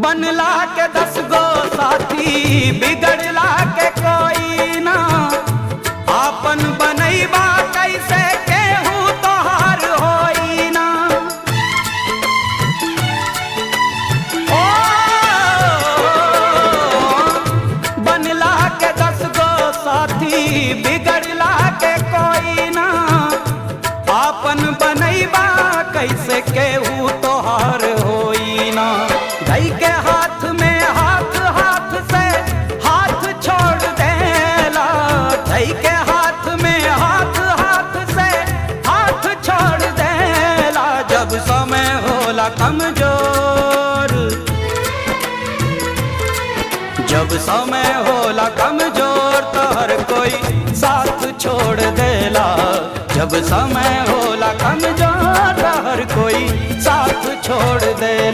बनला के 10 गो साथी बिगड़ला के कोई ना। आपन बनैबा कैसे केहू तोहार होई ना। ओ बनला के 10 गो साथी बिगड़ला के कोई ना। आपन बनैबा कैसे केहू तोहार होई ना। धई के हाथ में हाथ, हाथ से हाथ छोड़ देला। धई के हाथ में हाथ, हाथ से हाथ छोड़ देला। जब समय होला कमजोर, जब समय होला कमजोर तो हर कोई साथ छोड़ देला। जब समय होला कमजोर तो हर कोई साथ छोड़ देला।